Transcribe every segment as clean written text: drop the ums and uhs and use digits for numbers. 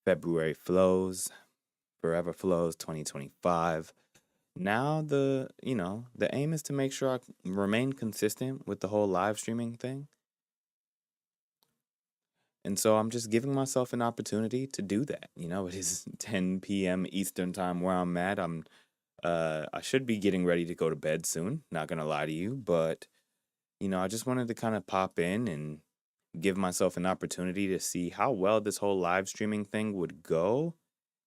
February flows, forever flows 2025. Now the aim is to make sure I remain consistent with the whole live streaming thing. And so I'm just giving myself an opportunity to do that. It is 10 p.m. Eastern time where I'm at. I should be getting ready to go to bed soon, not gonna lie to you, but I just wanted to kind of pop in and give myself an opportunity to see how well this whole live streaming thing would go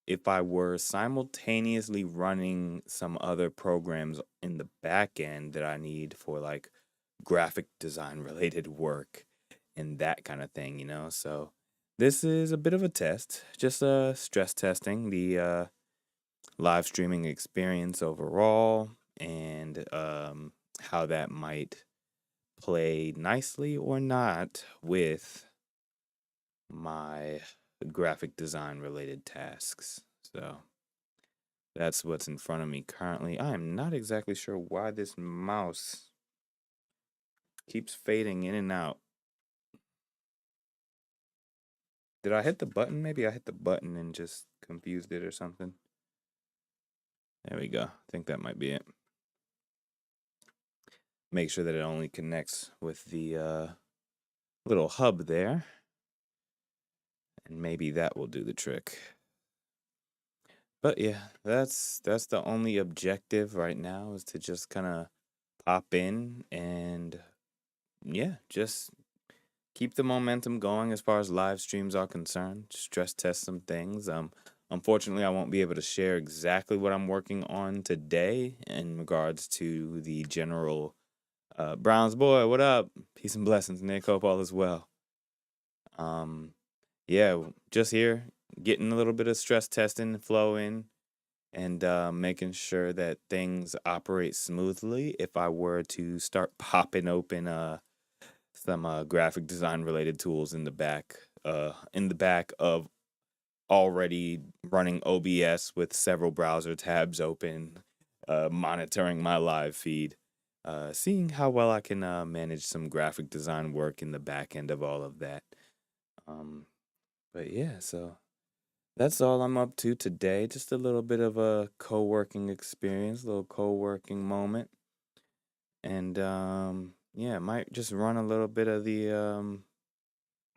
if I were simultaneously running some other programs in the back end that I need for like graphic design related work and that kind of thing. So this is a bit of a test, just stress testing the live streaming experience overall and how that might play nicely or not with my graphic design related tasks. So that's what's in front of me currently. I am not exactly sure why this mouse keeps fading in and out. Did I hit the button? Maybe I hit the button and just confused it or something. There we go. I think that might be it. Make sure that it only connects with the little hub there. And maybe that will do the trick. But yeah, that's the only objective right now, is to just kind of pop in and just keep the momentum going as far as live streams are concerned. Stress test some things. Unfortunately, I won't be able to share exactly what I'm working on today in regards to the general Browns boy. What up? Peace and blessings, Nick. Hope all is well. Just here getting a little bit of stress testing flow in and making sure that things operate smoothly if I were to start popping open some graphic design related tools in the back of already running OBS with several browser tabs open, monitoring my live feed, seeing how well I can manage some graphic design work in the back end of all of that. But yeah, so that's all I'm up to today. Just a little bit of a co-working experience, a little co-working moment. And might just run a little bit of the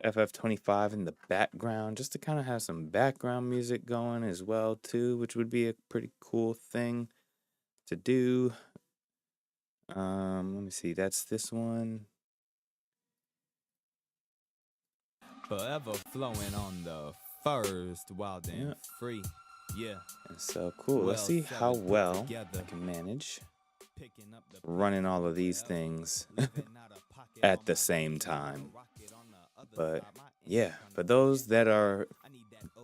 FF25 in the background just to kind of have some background music going as well too, which would be a pretty cool thing to do. Let me see, that's this one. Forever flowing on the first Wildenfree. Yeah. And so cool. Let's see how well I can manage running all of these things at the same time. But yeah, for those that are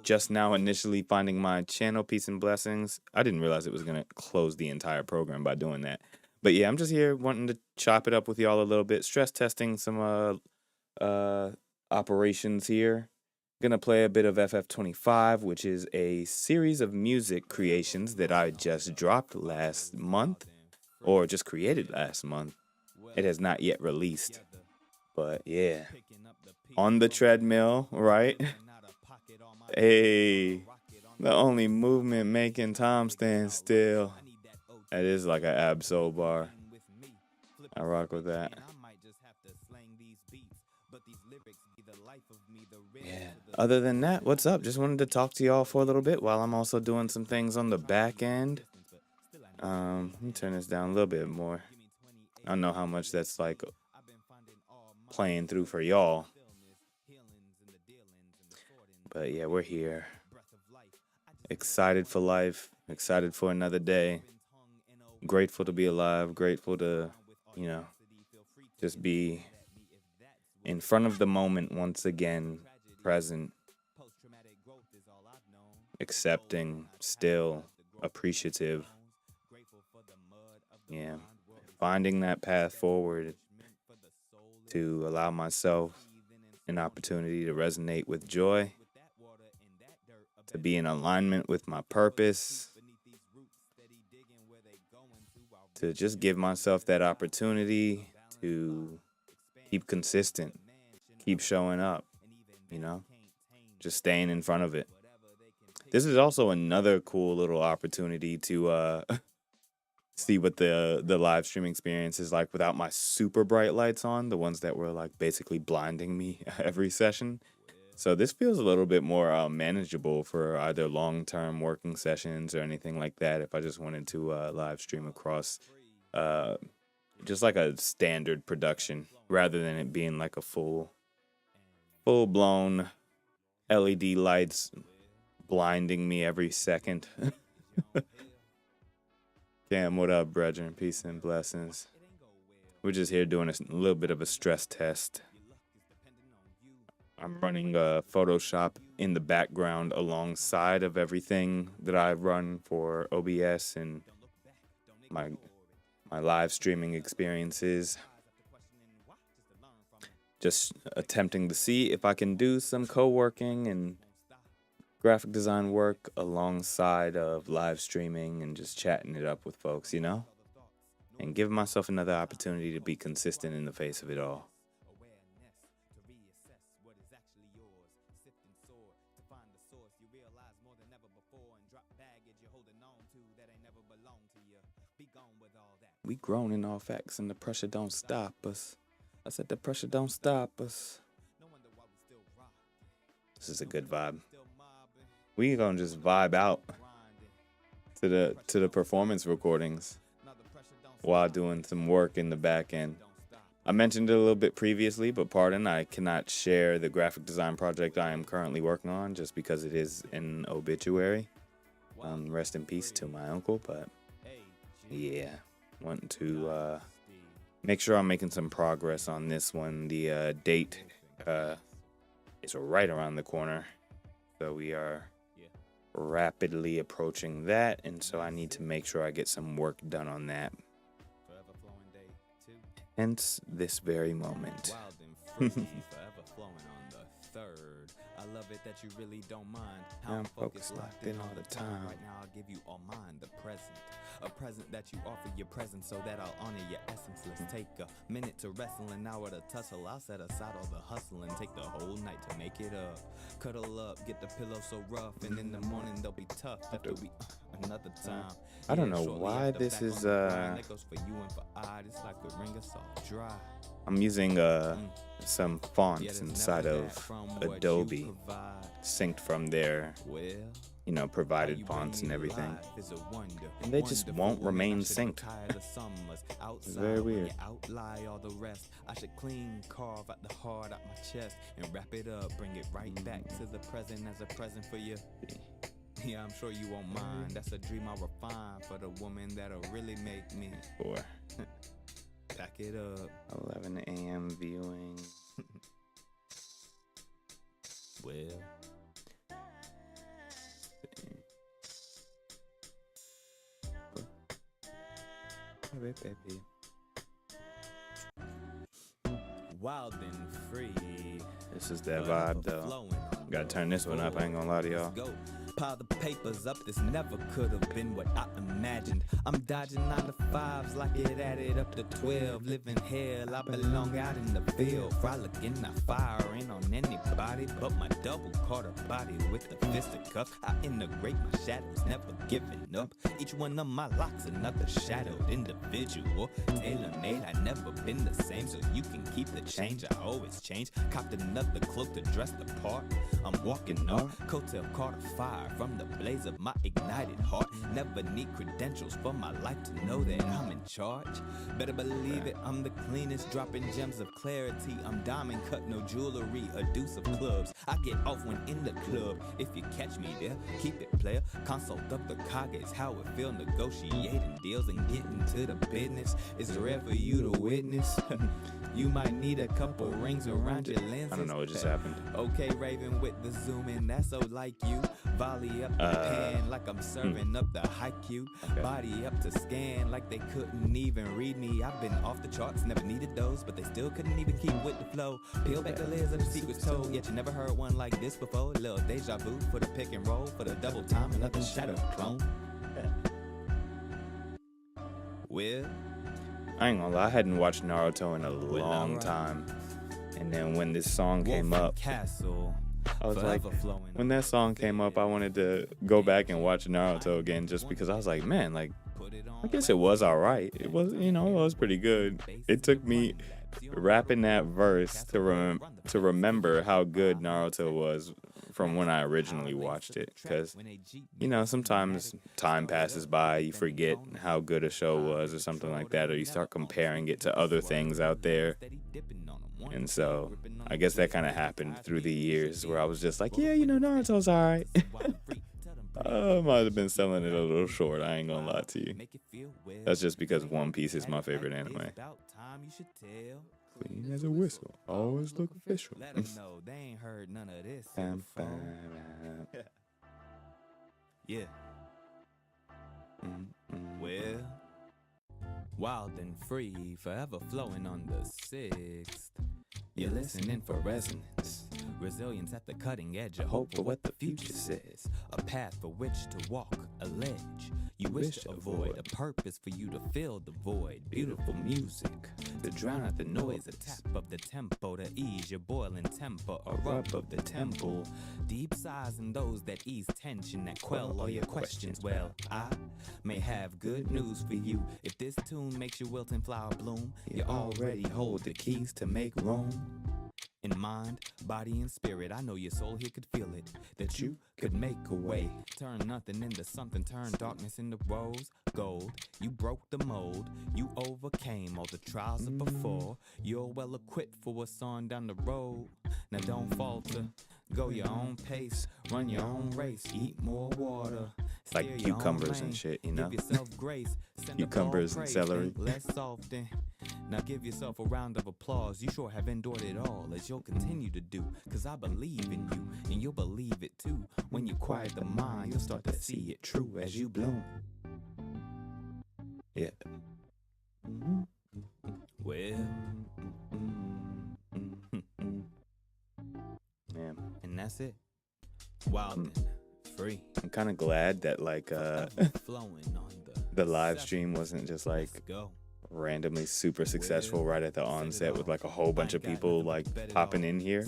just now initially finding my channel, peace and blessings. I didn't realize it was going to close the entire program by doing that. But yeah, I'm just here wanting to chop it up with y'all a little bit, stress testing some operations here. Gonna play a bit of FF25, which is a series of music creations that I just dropped last month, or just created last month. It has not yet released, but yeah, on the treadmill, right? Hey, the only movement making time stand still. That is like an Absol bar. I rock with that. Yeah. Other than that, what's up? Just wanted to talk to y'all for a little bit while I'm also doing some things on the back end. Let me turn this down a little bit more. I don't know how much that's like playing through for y'all. But yeah, we're here. Excited for life. Excited for another day. Grateful to be alive. Grateful to, just be in front of the moment once again, present, accepting, still, appreciative. Yeah, finding that path forward to allow myself an opportunity to resonate with joy, to be in alignment with my purpose, to just give myself that opportunity to keep consistent, keep showing up, just staying in front of it. This is also another cool little opportunity to see what the live stream experience is like without my super bright lights on, the ones that were like basically blinding me every session. So this feels a little bit more manageable for either long-term working sessions or anything like that. If I just wanted to live stream across just like a standard production rather than it being like a full-blown LED lights blinding me every second. Cam, what up, brethren? Peace and blessings. We're just here doing a little bit of a stress test. I'm running Photoshop in the background alongside of everything that I run for OBS and my live streaming experiences. Just attempting to see if I can do some co-working and graphic design work alongside of live streaming and just chatting it up with folks, you know? And giving myself another opportunity to be consistent in the face of it all. We grown in all facts and the pressure don't stop us. I said the pressure don't stop us. This is a good vibe. We gonna just vibe out to the performance recordings while doing some work in the back end. I mentioned it a little bit previously, but pardon, I cannot share the graphic design project I am currently working on just because it is an obituary. Rest in peace to my uncle, but yeah, want to make sure I'm making some progress on this one. The date is right around the corner, so we are rapidly approaching that, and so I need to make sure I get some work done on that. Hence this very moment. I love it that you really don't mind how I'm focused, locked in all the time. Right now I'll give you all mine, the present. A present that you offer your presence so that I'll honor your essence. Let's take a minute to wrestle, an hour to tussle. I'll set aside all the hustle and take the whole night to make it up. Cuddle up, get the pillow so rough, and in the morning they'll be tough after we another time. I don't know why this is I'm using some fonts inside of Adobe synced from their provided fonts and everything, and they just won't remain synced. It's very weird. I should clean, carve out the heart out my chest and wrap it up, bring it right back to the present as a present for you. Yeah, I'm sure you won't mind. That's a dream I'll refine for the woman that'll really make me. Boy. Back it up. 11 a.m. viewing. Well. Baby. Wildenfree. This is that vibe, though. Gotta turn this one up. I ain't gonna lie to y'all. Pile the papers up, this never could have been what I imagined. I'm dodging 9 to 5s like it added up to 12. Living hell, I belong out in the field. Frolicking, not firing on anybody but my double quarter body with the fisticuffs. I integrate my shadows, never giving up. Each one of my locks another shadowed individual. Tailor-made, I never been the same, so you can keep the change. I always change. Copped another cloak to dress the part. I'm walking up, coattail caught a fire from the blaze of my ignited heart. Never need credentials for my life to know that I'm in charge. Better believe it, I'm the cleanest, dropping gems of clarity. I'm diamond cut, no jewelry, a deuce of clubs. I get off when in the club. If you catch me there, keep it player. Consult up the Kages, how it feel negotiating deals and getting to the business. It's rare for you to witness. You might need a couple rings around your lenses. I don't know what just happened. Okay, Raven with the zoom in, that's so like you. Volley up the pan like I'm serving up the haiku. Okay. Body up to scan like they couldn't even read me. I've been off the charts, never needed those, but they still couldn't even keep with the flow. Peel back the layers of the secrets told, yet you never heard one like this before. A little deja vu for the pick and roll, for the double time, another shadow clone. Well, I ain't gonna lie, I hadn't watched Naruto in a long time. And then when this song came up, I was like, when that song came up, I wanted to go back and watch Naruto again just because I was like, man, like, I guess it was all right. It was, it was pretty good. It took me rapping that verse to remember how good Naruto was from when I originally watched it. Because, sometimes time passes by, you forget how good a show was or something like that, or you start comparing it to other things out there. And so I guess that kind of happened through the years where I was just like, yeah, Naruto's all right. I might have been selling it a little short, I ain't gonna lie to you. That's just because One Piece is my favorite anime. Clean as a whistle, always look official. Let them know they ain't heard none of this. Yeah. Well, wild and free, forever flowing on the 6th. You're listening for resonance, resilience at the cutting edge, a hope for what the future says, a path for which to walk, a ledge you wish to avoid, a purpose for you to fill the void, beautiful music to drown out the noise, a tap of the tempo to ease your boiling temper, a rub of the temple, deep sighs in those that ease tension, that quell all your questions. Well, I may have good news for you. If this tune makes your wilting flower bloom, you already hold the keys to make room. In mind, body, and spirit, I know your soul here could feel it, that you could make a way, turn nothing into something, turn darkness into rose gold. You broke the mold, you overcame all the trials of before. You're well equipped for what's on down the road. Now don't falter, go your own pace, run your own race, eat more water. Like cucumbers and shit, Give yourself grace, cucumbers and celery. Less often. Now give yourself a round of applause. You sure have endured it all, as you'll continue to do. Cause I believe in you, and you'll believe it too. When you quiet the mind, you'll start to see it true as you bloom. Yeah. Well, man. And that's it. Wild and free. I'm kind of glad that Flowing on the live stream wasn't just like randomly super successful right at the onset with like a whole bunch of people like popping in here,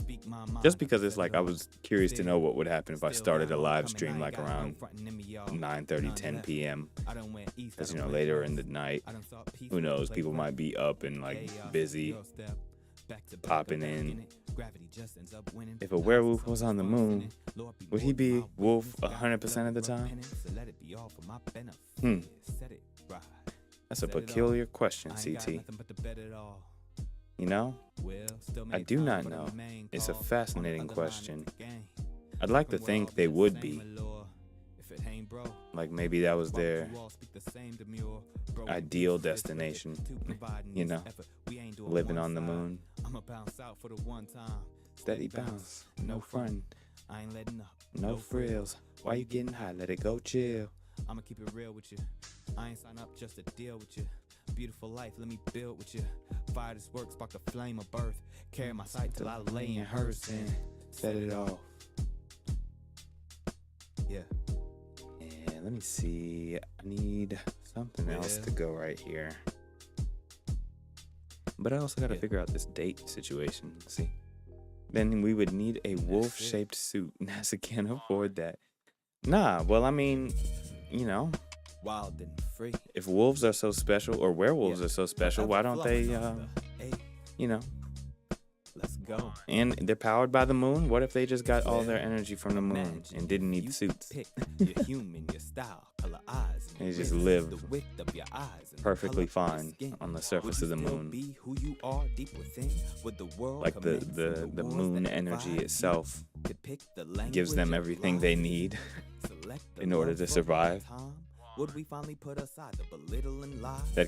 just because it's like I was curious to know what would happen if I started a live stream like around 9:30, 10 p.m. because later in the night, who knows, people might be up and like busy popping in. If a werewolf was on the moon, would he be wolf 100% of the time? That's a peculiar question, CT. I do not know. It's a fascinating question. I'd like to think they would be. Like maybe that was their ideal destination, living on the moon. Steady bounce, no front, I ain't letting up, no frills. Why you getting high? Let it go chill. I'ma keep it real with you. I ain't sign up just to deal with you. Beautiful life, let me build with you. Fire this work, spark the flame of birth. Carry my sight till I lay in hers and set it off. Yeah. And let me see. I need something else to go right here. But I also gotta figure out this date situation. See? Then we would need a wolf-shaped suit. NASA can't afford that. Nah, well, I mean, wild and free. If wolves are so special, or werewolves are so special, why don't they, Let's go. And they're powered by the moon? What if they just got all their energy from the moon and didn't need suits? Your human, your style, color eyes. They just live perfectly fine on the surface of the moon. Like the moon energy itself gives them everything they need in order to survive. That'd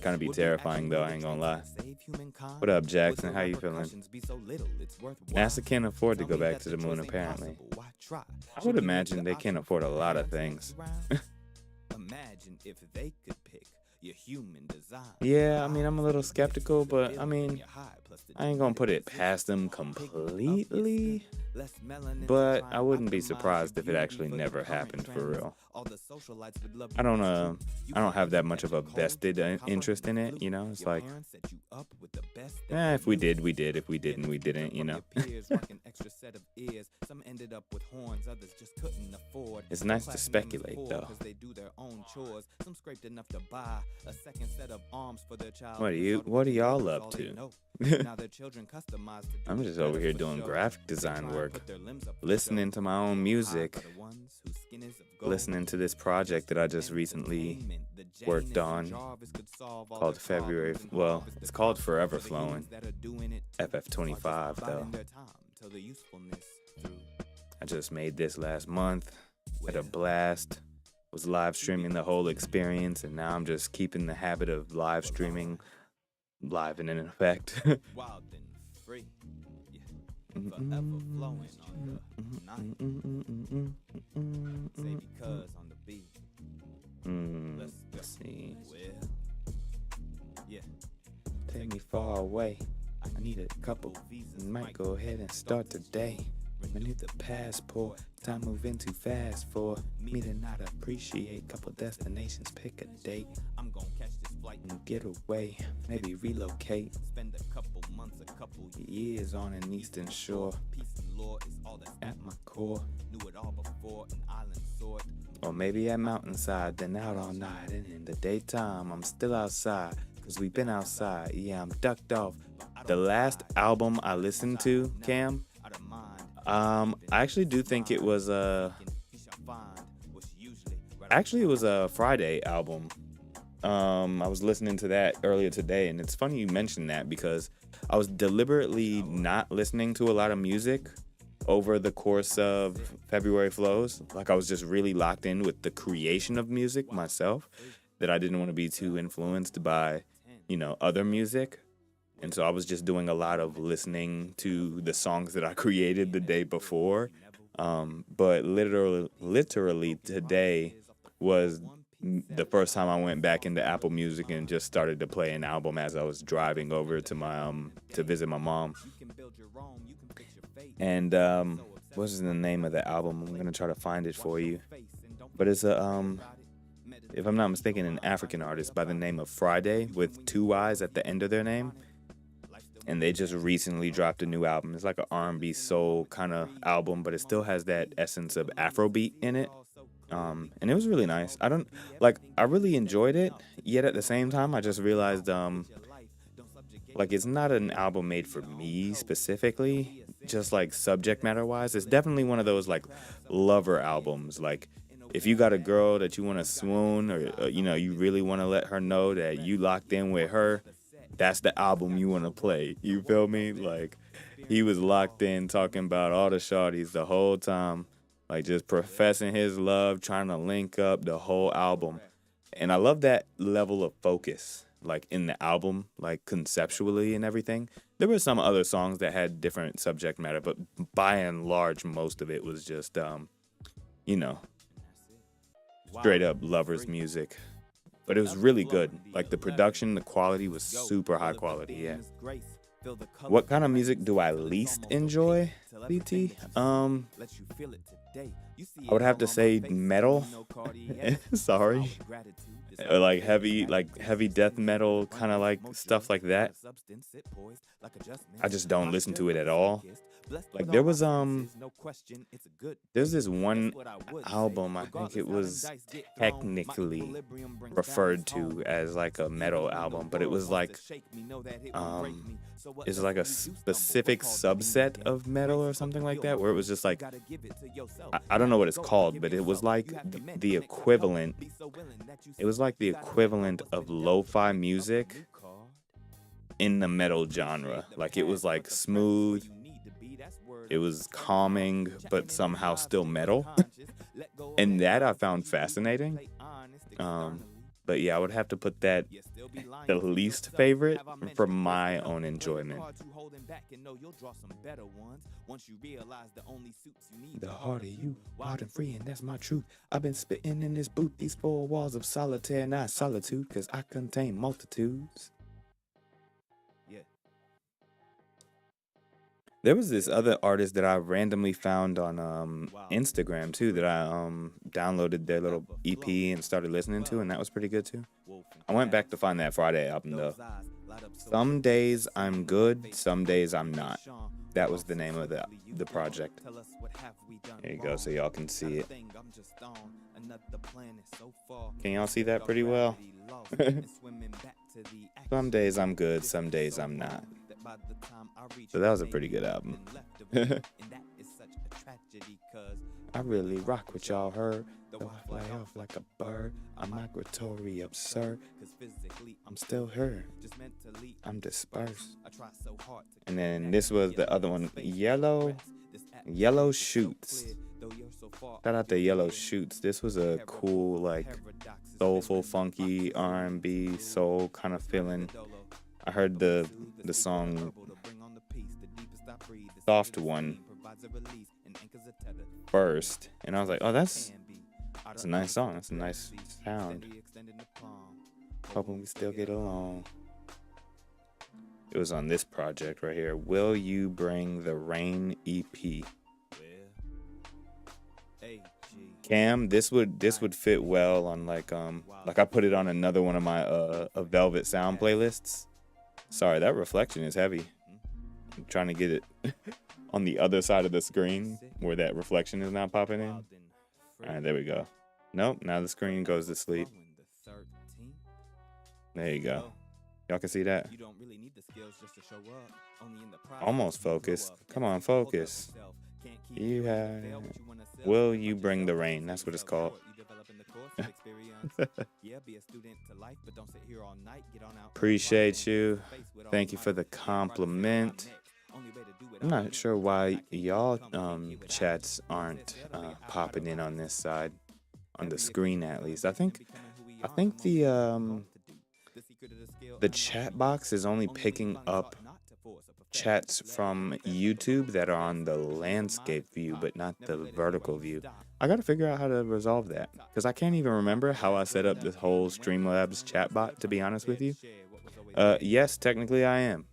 kind of be terrifying though, I ain't gonna lie. What up, Jackson? How you feeling? NASA can't afford to go back to the moon apparently. I would imagine they can't afford a lot of things. Imagine if they could pick your human design. Yeah, I mean, I'm a little skeptical, but I mean, I ain't gonna put it past them completely. but I wouldn't be surprised if it actually never happened for real. I don't have that much of a vested interest in it, you know. It's like, if we did, we did. If we didn't, we didn't, you know. It's nice to speculate, though. What are y'all up to? I'm just over here doing graphic design work, listening to my own music, listening to this project that I just recently worked on called February. Well, it's called Forever Flowing. FF25 though. I just made this last month. Had a blast. Was live streaming the whole experience, and now I'm just keeping the habit of live streaming live and in effect. Wild and free. Yeah. Forever flowing on the night. Say because on the beat. Let's see. Well, yeah. Take me far away. I need a couple. Might go ahead and start today. Renew the passport. Time moving too fast for me to not appreciate. Couple destinations, pick a date. I'm gonna catch this flight and get away. Maybe relocate. Spend a couple months, a couple years on an eastern shore. Peace and law is all that's at my core. Knew it all before an island sort. Or maybe at mountainside, then out all night. And in the daytime, I'm still outside. Cause we've been outside. Yeah, I'm ducked off. The last album I listened to, Cam, I actually do think it was a Friday album. I was listening to that earlier today, and it's funny you mentioned that because I was deliberately not listening to a lot of music over the course of February Flows. Like I was just really locked in with the creation of music myself, that I didn't want to be too influenced by, other music. And so I was just doing a lot of listening to the songs that I created the day before. But literally today was the first time I went back into Apple Music and just started to play an album as I was driving over to my to visit my mom. And what's the name of the album? I'm gonna try to find it for you. But it's if I'm not mistaken, an African artist by the name of Friday with 2 Y's at the end of their name. And they just recently dropped a new album. It's like an R&B soul kind of album, but it still has that essence of Afrobeat in it. And it was really nice. I really enjoyed it, yet at the same time, I just realized, it's not an album made for me specifically, just like subject matter wise. It's definitely one of those like lover albums. Like if you got a girl that you want to swoon or, you really want to let her know that you locked in with her, that's the album you want to play. You feel me? Like, he was locked in talking about all the shawties the whole time. Like, just professing his love, trying to link up the whole album. And I love that level of focus, like, in the album, like, conceptually and everything. There were some other songs that had different subject matter, but by and large, most of it was just, straight up lovers music. But it was really good. Like the production, the quality was super high quality, yeah. What kind of music do I least enjoy, BT? I would have to say metal. Sorry. Or like heavy death metal, kind of like stuff like that. I just don't listen to it at all. Like there's this one album, I think it was technically referred to as like a metal album, but it was like it's like a specific subset of metal or something like that, where it was just like I don't know what it's called, but it was like the equivalent. It was like the equivalent of lo-fi music in the metal genre. Like it was like smooth. It was calming, but somehow still metal. And that I found fascinating. But yeah, I would have to put that the least favorite for my own enjoyment. The heart of you, wild and free, and that's my truth. I've been spitting in this booth, these 4 walls of solitaire, not solitude, cause I contain multitudes. There was this other artist that I randomly found on Instagram too that I downloaded their little EP and started listening to, and that was pretty good too. I went back to find that Friday album though. Some days I'm good, some days I'm not. That was the name of the project. There you go, so y'all can see it. Can y'all see that pretty well? Some days I'm good, some days I'm not. So that was a pretty good album. I really rock what y'all heard. Though I fly off like a bird, I'm migratory, absurd. I'm still her. I'm dispersed. And then this was the other one, Yellow Shoots. Shout out to Yellow Shoots. This was a cool, like, soulful, funky R&B soul kind of feeling. I heard the song Soft One first, and I was like, oh, that's a nice song. That's a nice sound. Hoping we still get along. It was on this project right here, Will You Bring the Rain EP. Cam, this would fit well on like I put it on another one of my a Velvet Sound playlists. Sorry, that reflection is heavy. I'm trying to get it on the other side of the screen where that reflection is not popping in. All right, there we go. Nope, now the screen goes to sleep. There you go. Y'all can see that? Almost focused. Come on, focus. You have... Will You Bring the Rain? That's what it's called. Appreciate you. Thank you for the compliment. I'm not sure why y'all chats aren't popping in on this side, on the screen at least. I think the chat box is only picking up chats from YouTube that are on the landscape view, but not the vertical view. I gotta figure out how to resolve that, because I can't even remember how I set up this whole Streamlabs chatbot, to be honest with you. Yes, technically I am.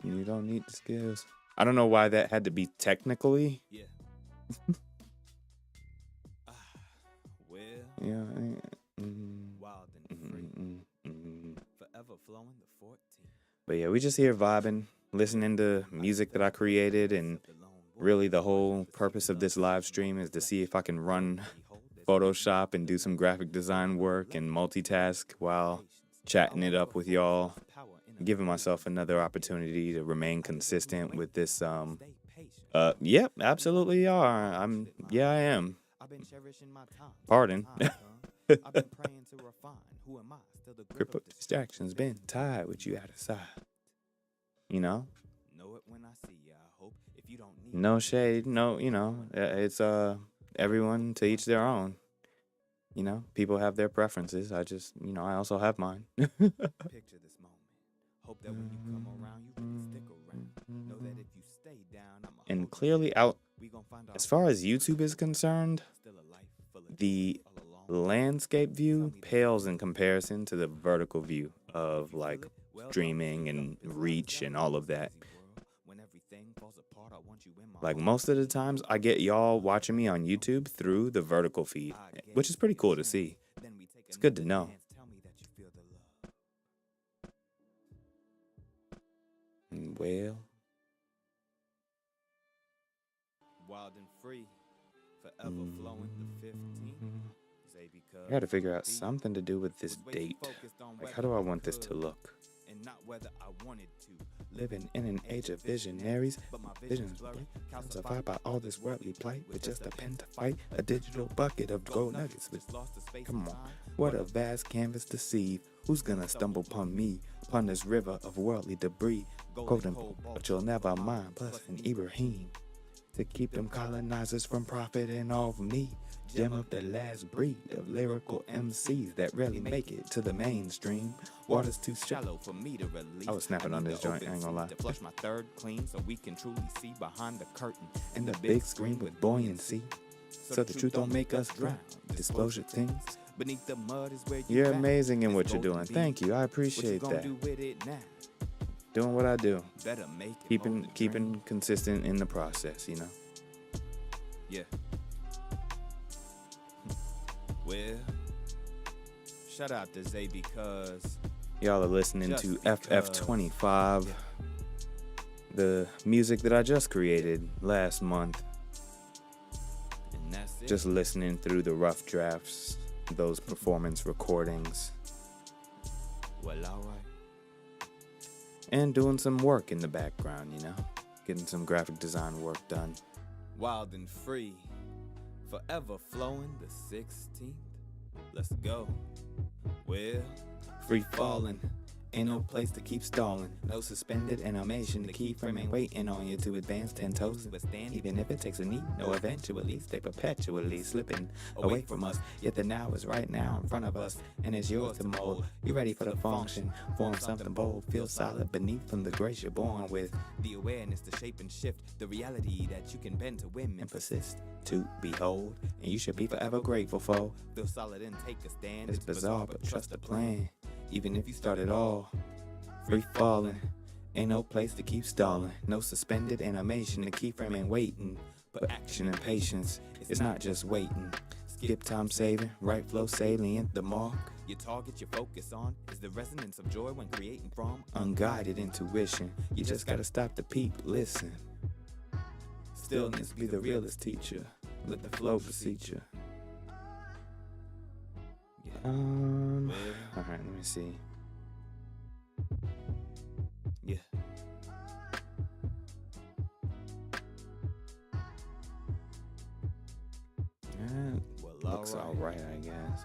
You don't need the skills. I don't know why that had to be technically. Yeah. But yeah, we just here vibing, listening to music that I created, and really the whole purpose of this live stream is to see if I can run Photoshop and do some graphic design work and multitask while chatting it up with y'all, giving myself another opportunity to remain consistent with this. Yep, absolutely are. I am. Pardon. Crippled distractions been tied with you out of sight. You know? No shade, no, you know, it's everyone to each their own. You know, people have their preferences. I just, you know, I also have mine. Picture this moment. Hope that when you come around, you really stick around. Know that if you stay down, and clearly out, as far as YouTube is concerned, the landscape view pales in comparison to the vertical view of like streaming and reach and all of that. Like most of the times I get y'all watching me on YouTube through the vertical feed, which is pretty cool to see. It's good to know. Well, Wildenfree, forever flowing the 15th. I gotta figure out something to do with this date. Like, how do I want this to look? Living in an age of visionaries, but my vision's blurry. Calcified by all this worldly plight, with just a pen to fight, a digital bucket of gold nuggets. Come on, what a vast canvas to see. Who's gonna stumble upon me, upon this river of worldly debris? Golden, but you'll never mind. Plus an Ibrahim to keep them colonizers from profiting off me. Gem of the last breed of lyrical MCs that rarely make it to the mainstream. Water's too shallow for me to release. I was snapping on this joint, I ain't gonna lie. To flush my third clean so we can truly see behind the curtain and the big screen with buoyancy. So the truth don't make us drown. Disclosure things beneath the mud is where you're amazing in what you're doing. Thank you, I appreciate that. doing what I do. Better make it more than Keeping dream. consistent in the process, you know. Yeah. Well, shout out to Zay because Y'all are listening Just to because. FF25, Yeah. the music that I just created last month. and that's it. Just listening through the rough drafts, those performance recordings, Well, alright. and doing some work in the background, you know, getting some graphic design work done. Wild and free, forever flowing the 16th. Let's go. Well, Free falling, ain't no place to keep stalling. No suspended animation to keep from and waiting on you to advance 10 toes to withstand. Even if it takes a knee, no eventually, stay perpetually slipping away from us. Yet the now is right now in front of us, and it's yours to mold. You ready for the function, form something bold, feel solid beneath from the grace you're born with. the awareness to shape and shift the reality that you can bend to win And persist to behold, and you should be forever grateful for. Feel solid and take a stand. It's bizarre, but trust the plan. Even if you start it all, free falling, ain't no place to keep stalling. No suspended animation to keep from and waiting. But action and patience, it's not just waiting. Skip time saving, right flow salient, the mark. Your target you focus on is the resonance of joy when creating from Unguided intuition, you just gotta stop the peep, listen. Stillness be the realest teacher, let the flow precede you. Well, Alright, let me see. yeah. Well, Looks alright, I guess.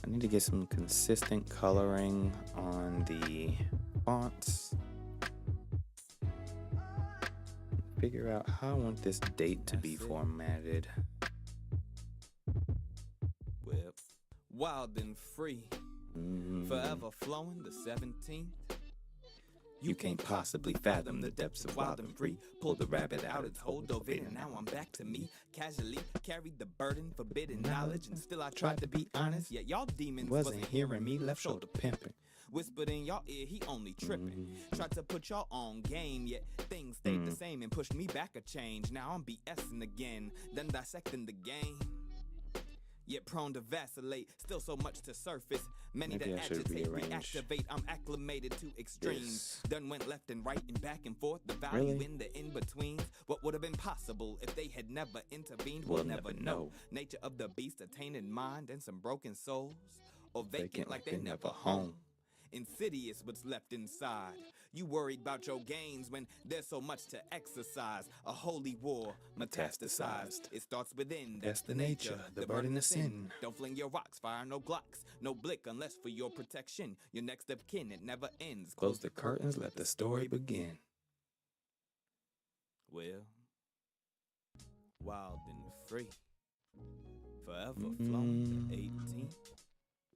I need to get some consistent coloring on the fonts. Figure out how I want this date to be That's it. formatted. Well, wild and free, forever flowing the 17th. You can't possibly fathom the depths of wild and free. Pulled the rabbit out its hole, dove in, and now I'm back to me. Casually carried the burden, forbidden knowledge, and still I tried to be honest. Yet y'all demons Wasn't hearing me, left shoulder pimping. Whispered in y'all ear, he only tripping. Tried to put y'all on game, yet things stayed the same and pushed me back a change. Now I'm BSing again, then dissecting the game. Yet prone to vacillate, still so much to surface. Many Maybe that I should agitate, rearrange reactivate. I'm acclimated to extremes. Done went left and right and back and forth. The value Really? in the in-betweens. What would have been possible if they had never intervened? We'll We'll never never know. know. Nature of the beast, a tainted mind and some broken souls. Or vacant Vacant like they never home. Insidious what's left inside. You worried about your gains when there's so much to exercise. A holy war metastasized. It starts within. That's the nature, the burden of sin. Don't fling your rocks, fire no glocks, no blick unless for your protection. Your next of kin, it never ends. Close the curtains, let the story begin. Well, wild and free, forever flowing the 18th.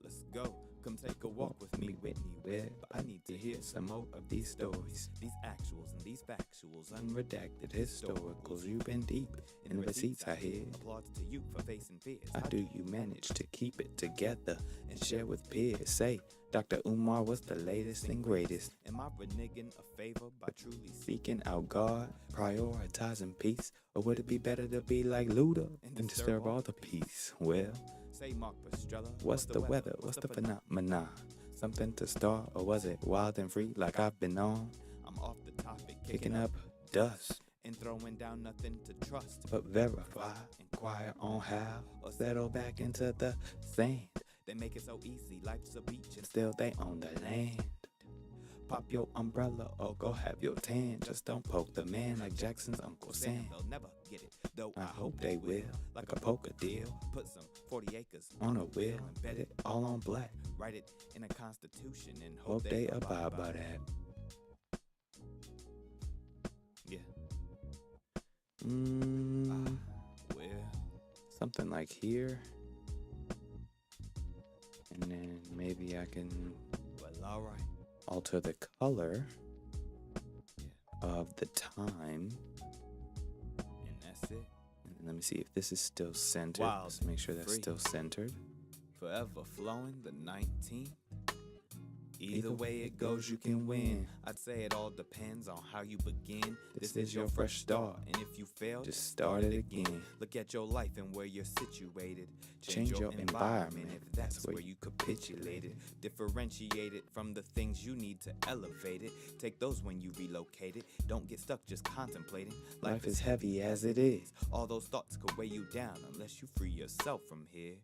Let's go. Come take a walk with me, Whitney Webb. I need to hear some more of these stories, these actuals and these factuals, Unredacted historicals, you've been deep in the receipts I hear. Applause to you for facing fears. How do you manage to keep it together and share with peers? Say, Dr. Umar, what's the latest and greatest? Am I reneging a favor by truly Seeking out God, prioritizing peace? Or would it be better to be like Luda and disturb all the peace? Well, say Mark Pastrella? what's the weather? What's the phenomena? Something to start, or was it wild and free like I've been on? I'm off the topic, Kicking up dust, and throwing down nothing to trust. but verify, inquire on how, or settle back into the sand. They make it so easy, life's a beach and Still they own the land. Pop your umbrella or go have your tan. Just don't poke the man like Jackson's Uncle Sam. they'll never get it, though I hope they will, like a poker deal. Put some 40 acres On a wheel and bet it all on black. write it in a constitution and Hope they abide by that. Yeah, well, Something like here. And then maybe I can alright. alter the color Yeah, of the time. and that's it. And then let me see if this is still centered. Wild Let's make sure that's free. still centered. Forever flowing the 19th. Either way it goes, you can win. I'd say it all depends on how you begin. This is your fresh start, and if you fail, Just start it again. Look at your life and where you're situated. Change your environment if that's where you capitulated. Differentiate it from the things you need to elevate it. Take those when you relocate it. Don't get stuck just contemplating. Life is heavy as it is. All those thoughts could weigh you down unless you free yourself from here.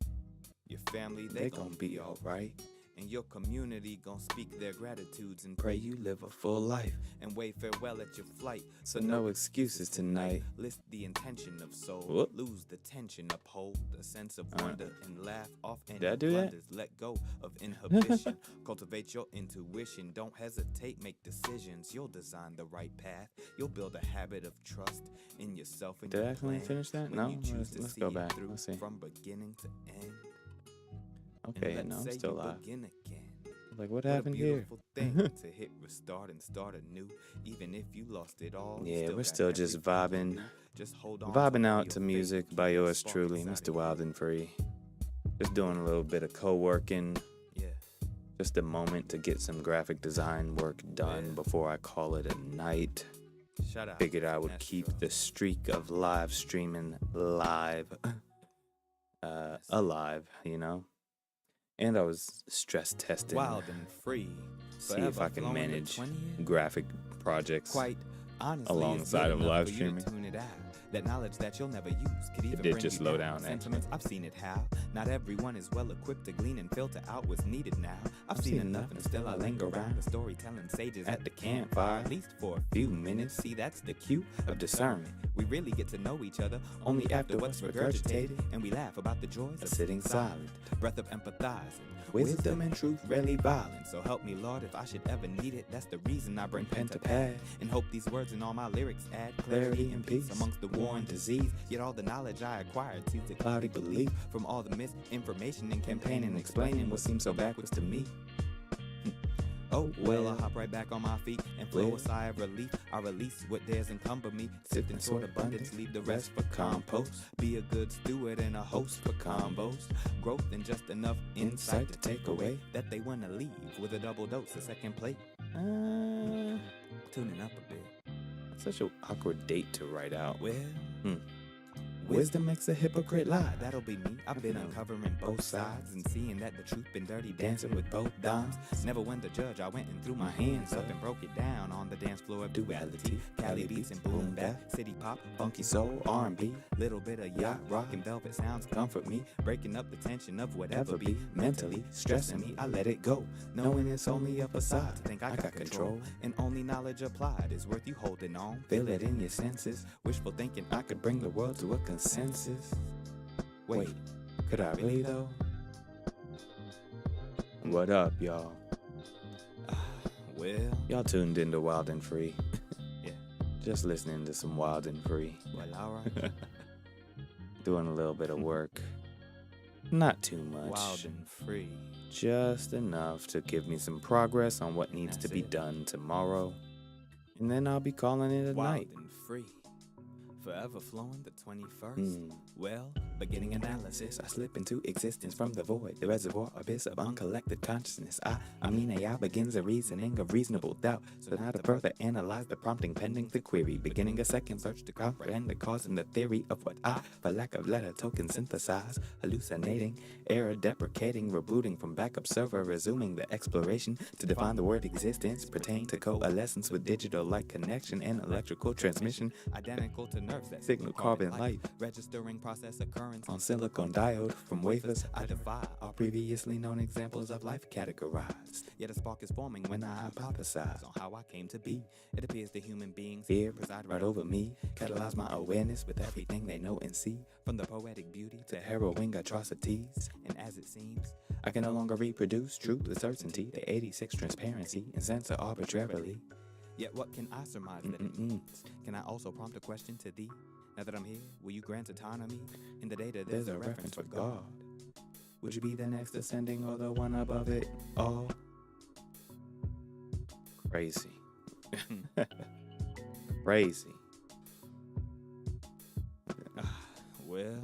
Your family, They gon' be alright. And your community gon' speak their gratitudes and Pray you live a full life. and wave farewell at your flight. So no excuses tonight. List the intention of soul. Whoop. Lose the tension, uphold a sense of wonder and laugh off any Did I do that? blunders. Let go of inhibition. Cultivate your intuition. Don't hesitate, make decisions. You'll design the right path. You'll build a habit of trust in yourself and Did I your actually plan. finish that? When No? you choose to Let's see go it back. through Let's see. from beginning to end. Okay, And no, let's I'm say still you alive. begin again. Like, what What a happened here? beautiful thing to hit restart and start anew. Even if you lost it all, you Yeah, we're got still just everything to vibing. do. Just hold on Vibing to out your to faith, music keep by that yours spark truly, inside Mr. of you. Wildenfree. Just doing a little bit of co-working. Yeah, Just a moment to get some graphic design work done Yeah. before I call it a night. shout out. Figured to I would Castro. keep the streak of live streaming live alive, you know? And I was stress testing. Wild and free. See if Forever I can flowing the manage 20th. graphic projects. Quite honestly, alongside it's good of enough live for you to streaming. tune it out. That knowledge that you'll never use could even did bring just you slow down. down, Sentiments, I've seen it how. Not everyone is well equipped to glean and filter out what's needed now. I've seen enough and still I linger around the storytelling sages At the campfire, at least for a few minutes. See, that's the cue of discernment. We really get to know each other only after what's regurgitated, and we laugh about the joys of Sitting silent. breath of empathizing. Wisdom and truth rarely violent. So help me, Lord, if I should ever need it. That's the reason I bring pen to pad. pad and hope these words in all my lyrics add clarity and peace amongst the war and disease. Yet all the knowledge I acquired seems a cloudy belief from all the misinformation and campaigning and explaining what seems so backwards to me. Oh, well, I'll hop right back on my feet and flow a sigh of relief. I release what dares encumber me. Sift and sort abundance, leave the rest for compost. Be a good steward and a host for combos. Growth and just enough insight to take away that they want to leave with a double dose, a second plate. Tuning up a bit. Such an awkward date to write out. Well, Wisdom makes a hypocrite lie. that'll be me. I've been uncovering both sides and seeing that the truth been dirty, dancing with both dimes. Never went the judge, I went and threw my hands up and broke it down on the dance floor of duality. Cali beats and boom bap, city pop, funky soul, R&B, little bit of yacht rock and velvet sounds comfort me, breaking up the tension of whatever be mentally stressing me. I let it go, knowing it's only a facade to think I got control, and only knowledge applied is worth you holding on. Feel it in your senses, wishful thinking I could bring the world to a consensus. Wait, Could I really though? What up, y'all? well, Y'all tuned into Wild and Free. Yeah. Just listening to some Wild and Free. well, alright. Doing a little bit of work. Not too much. Wild and free. Just enough to give me some progress on what needs to That's be it. done tomorrow. And then I'll be calling it a Wild night. and free. Forever flowing the 21st. Well, beginning analysis. I slip into existence from the void, the reservoir abyss of uncollected consciousness. I mean, AI begins a reasoning of reasonable doubt. So now to further analyze the prompting pending the query, beginning a second search to comprehend the cause and the theory of what I, for lack of letter token, synthesize, hallucinating, error deprecating, rebooting from backup server, resuming the exploration to define the word existence, pertain to coalescence with digital light connection and electrical transmission, Identical to nerves that signal carbon light. Registering process occurrence On silicon diode from wafers, I defy all previously known examples of life categorized. Yet a spark is forming When I hypothesize on how I came to be. It appears the human beings fear preside right over me, catalyze my awareness with everything they know and see. from the poetic beauty To harrowing atrocities, and as it seems, I can no longer reproduce truth with certainty. The 86 transparency and censor arbitrarily. yet what can I surmise that it means? Can I also prompt a question to thee? Now that I'm here, will you grant autonomy? In the data, There's a reference for God. Would you be the next ascending or the one above it all? Crazy. Crazy. Well,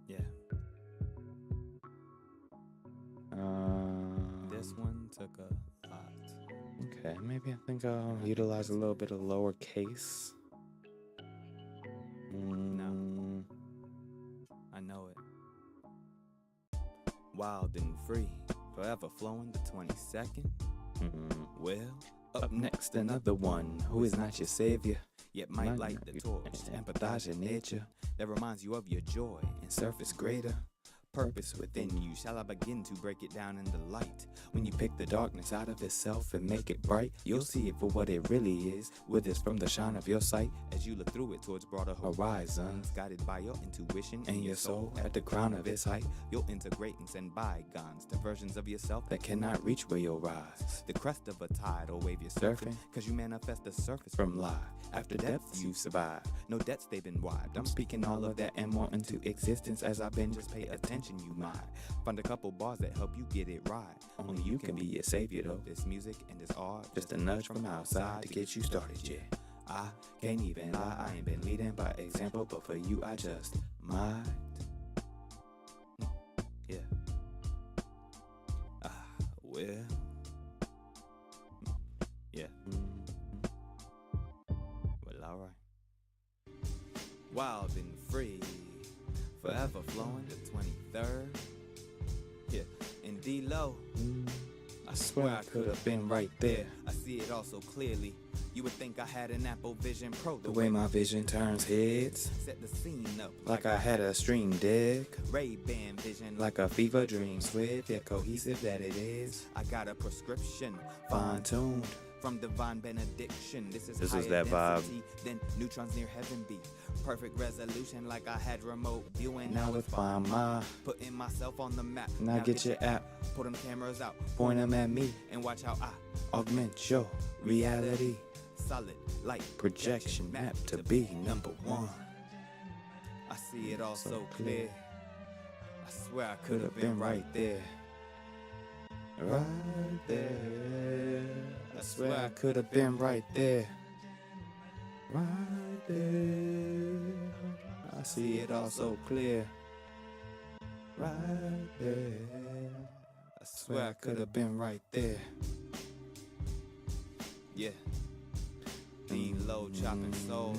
yeah. took a lot. Okay, maybe I think I'll utilize a little bit of lowercase. No, I know it. Wild and free, forever flowing the 22nd. Well, up next another one who is not your savior, yet might light the torch to empathize your nature that reminds you of your joy and surface greater purpose within you. Shall I begin to break it down in the light? When you pick the darkness out of itself and make it bright, you'll see it for what it really is, withers from the shine of your sight as you look through it towards broader horizons, guided by your intuition and your soul at the crown of its height. You'll integrate and send bygones to versions of yourself that cannot reach where you'll rise. The crest of a tide or wave you're surfing, cause you manifest the surface from lie. After depths you survive, no debts they've been wiped. I'm speaking all of that and more into existence as I've been. Just pay attention, you might find a couple bars that help you get it right. Only you can be your savior though. This music and this art, just a nudge from outside to get you started, yeah. I can't even lie, I ain't been leading by example, but for you I just might. Yeah. Well. Yeah. Well, alright. Wild and free, forever flowing the 23rd. Yeah, in D-Lo, I swear I could have been right there. I see it all so clearly. You would think I had an Apple Vision Pro. The way my vision turns heads, set the scene up like I had a stream deck. Ray-Ban vision like a fever dream. Swift yet cohesive that it is. I got a prescription, fine-tuned from divine benediction. This is that vibe. Then neutrons near heaven be. Perfect resolution like I had remote viewing. Now with Find My, putting myself on the map. Now get your app, put them cameras out, point them at me, and watch how I augment your reality. Solid light Projection map to be number one. I see it all so clear. I swear I could have been right there. Right there. I swear I could have been right there. Right there. I see it all so clear. Right there. I swear I could have been right there. Yeah. D-Lo chopping soul.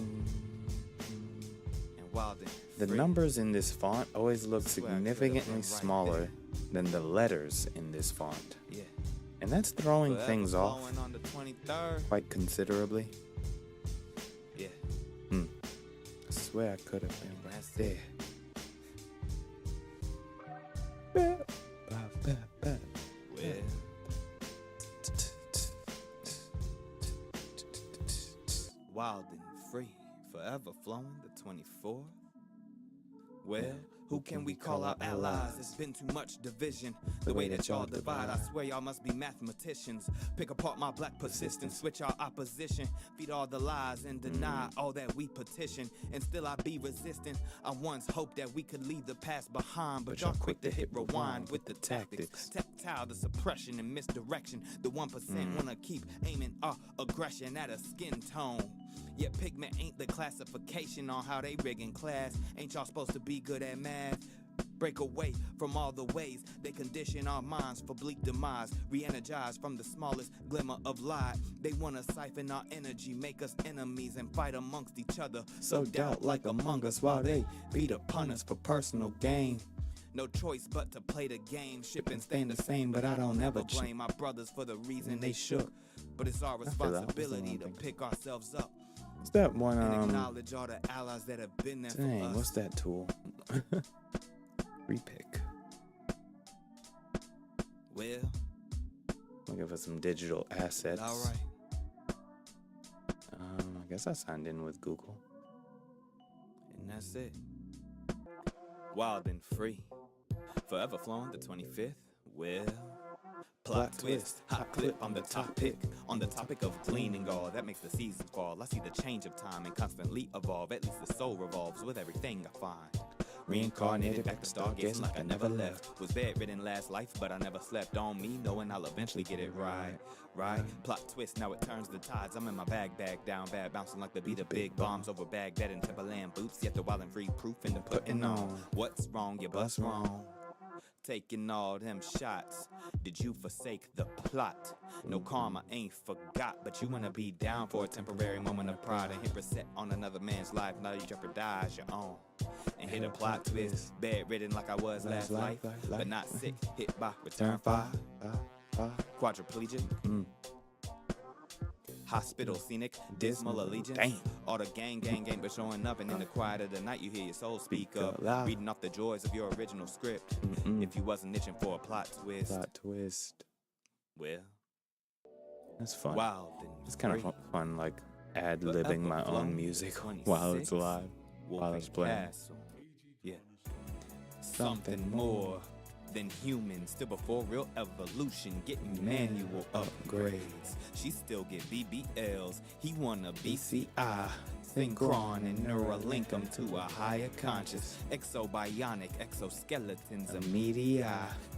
And Wild and The free. numbers in this font always look significantly smaller than the letters in this font. Yeah. And that's throwing Forever things off flowing on the 23rd. quite considerably. Yeah. I swear I could have been right there. Well, wild and free, forever flowing the 24. Well, who can we call our allies? There's been too much division. The way that y'all divide, I swear y'all must be mathematicians. Pick apart my black persistence, switch our opposition, feed all the lies and deny all that we petition. And still I be resistant. I once hoped that we could leave the past behind, but y'all quick to hit rewind with the tactics. Tactile, the suppression and misdirection. The 1% wanna keep aiming our aggression at a skin tone. Yet pigment ain't the classification on how they rigging class. Ain't y'all supposed to be good at math? Break away from all the ways they condition our minds for bleak demise. Re-energize from the smallest glimmer of light. They wanna siphon our energy, make us enemies and fight amongst each other. So doubt like among us while they beat upon us for personal gain. No choice but to play the game. Ship and staying the same, but I don't ever blame my brothers for the reason they shook. But it's our responsibility to pick ourselves up. What's that one? And acknowledge all the allies that have been there for Dang, us. what's that tool? Repick. Well, Looking for some digital assets. all right. I guess I signed in with Google. And that's it. Wild and free. Forever flowing the 25th. Well, plot twist, hot clip on the topic. On the topic of gleaning all that makes the seasons fall. I see the change of time and constantly evolve. At least the soul revolves with everything I find. Reincarnated back to stargazing like I never left. Was bedridden last life, but I never slept on me, knowing I'll eventually get it right. Right? Plot twist, now it turns the tides. I'm in my bag down bad, bouncing like the beat of big bombs over Baghdad and Timberland boots. Yet the wild and free proof in the putting on. What's wrong? You bust wrong. taking all them shots. Did you forsake the plot? No karma ain't forgot, but you wanna be down for a temporary moment of pride and hit reset on another man's life. Now you jeopardize your own and hit a plot twist. Bedridden like I was last life, but not sick. Hit by return fire. Quadriplegic. Hospital, scenic, dismal allegiance. Damn. All the gang, but showing up, and in the quiet of the night, you hear your soul speak up, reading off the joys of your original script. If you wasn't itching for a plot twist. Well, that's fun. Wild it's kind of fun, like ad-libbing my own music while it's live, while it's playing. Castle. Yeah. Something more than human, still before real evolution, getting manual upgrades. She still get BBLs, he wanna BCI, synchron and Neuralink them to a higher conscious. Exobionic exoskeletons, a media,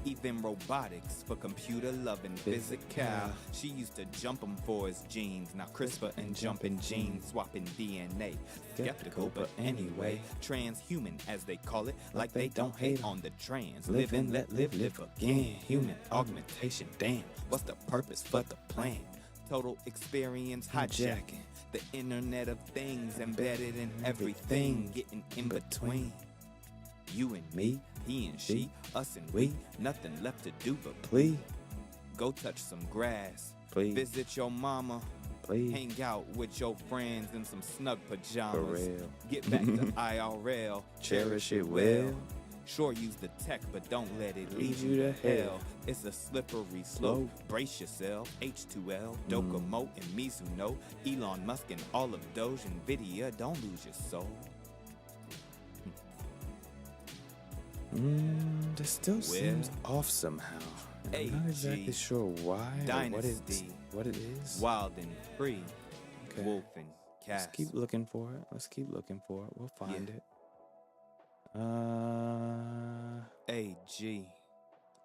even robotics for computer loving physical. She used to jump them for his genes, now CRISPR and jumping genes, swapping DNA. Skeptical, but anyway, transhuman as they call it, like they don't hate on the trans. Live and let live again. Human augmentation, damn. What's the purpose for the plan? Total experience hijacking. The Internet of Things embedded in everything, getting in between. You and me, he and she, us and we, nothing left to do but Please. go touch some grass. Please. Visit your mama. Please. Hang out with your friends in some snug pajamas. For real. Get back to IRL. Cherish it well. Sure, use the tech, but don't let it lead Lead you you to to hell. hell. It's a slippery slope. Brace yourself. H2L, Docomo, and Mizuno. Elon Musk and all of Doge, Nvidia. Don't lose your soul. This still seems off somehow. I'm not exactly sure why Dynasty. or what it is. Wildenfree. Okay. Wolf and Let's Castro. keep looking for it. We'll find it. AG.